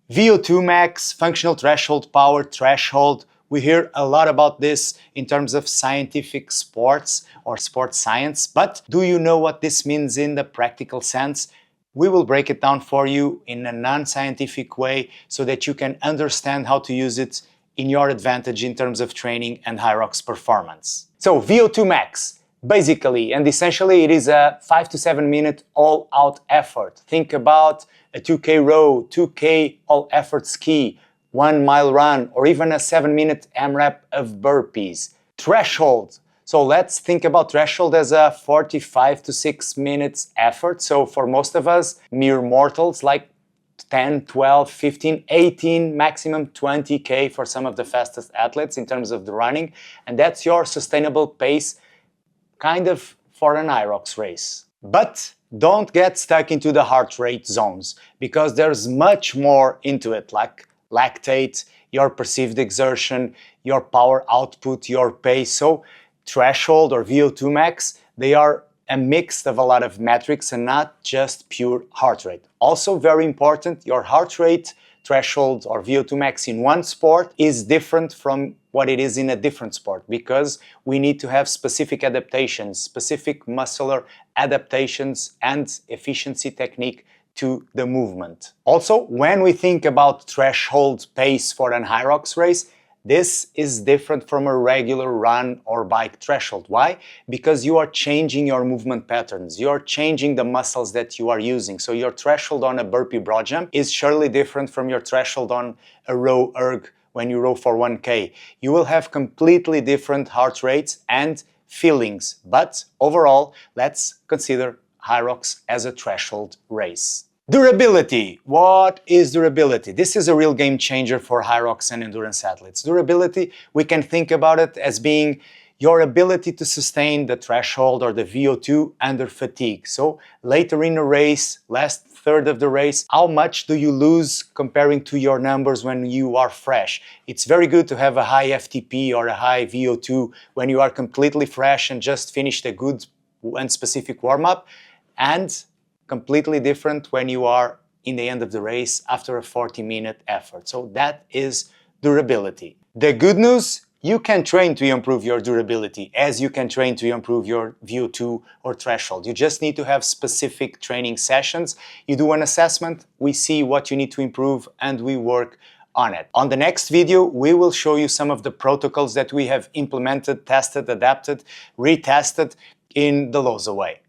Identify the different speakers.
Speaker 1: VO2 max, functional threshold, power threshold. We hear a lot about this in terms of scientific sports or sports science, but do you know what this means in the practical sense? We will break it down for you in a non-scientific way so that you can understand how to use it in your advantage in terms of training and Hyrox performance. So VO2 max, basically and essentially it is a 5 to 7 minute all-out effort. Think about a 2K row, 2K all-effort ski, 1 mile run, or even a 7-minute AMRAP of burpees. Threshold. So let's think about threshold as a 45 to 6 minutes effort. So for most of us, mere mortals, like 10, 12, 15, 18, maximum 20K for some of the fastest athletes in terms of the running. And that's your sustainable pace, kind of for an Hyrox race. But don't get stuck into the heart rate zones, because there's much more into it, like lactate, your perceived exertion, your power output, your pace. So threshold or VO2 max, they are a mix of a lot of metrics and not just pure heart rate. Also very important, your heart rate threshold or VO2 max in one sport is different from what it is in a different sport, because we need to have specific adaptations, specific muscular adaptations and efficiency technique to the movement. Also, when we think about threshold pace for an Hyrox race, this is different from a regular run or bike threshold. Why? Because you are changing your movement patterns. You are changing the muscles that you are using. So your threshold on a burpee broad jump is surely different from your threshold on a row erg when you row for 1K. You will have completely different heart rates and feelings. But overall, let's consider Hyrox as a threshold race. Durability. What is durability? This is a real game changer for Hyrox and endurance athletes. Durability, we can think about it as being your ability to sustain the threshold or the VO2 under fatigue. So later in a race, last third of the race, how much do you lose comparing to your numbers when you are fresh? It's very good to have a high FTP or a high VO2 when you are completely fresh and just finished a good and specific warm-up, and completely different when you are in the end of the race after a 40-minute effort. So that is durability. The good news, you can train to improve your durability as you can train to improve your VO2 or threshold. You just need to have specific training sessions. You do an assessment, we see what you need to improve, and we work on it. On the next video, we will show you some of the protocols that we have implemented, tested, adapted, retested in the LOSA way.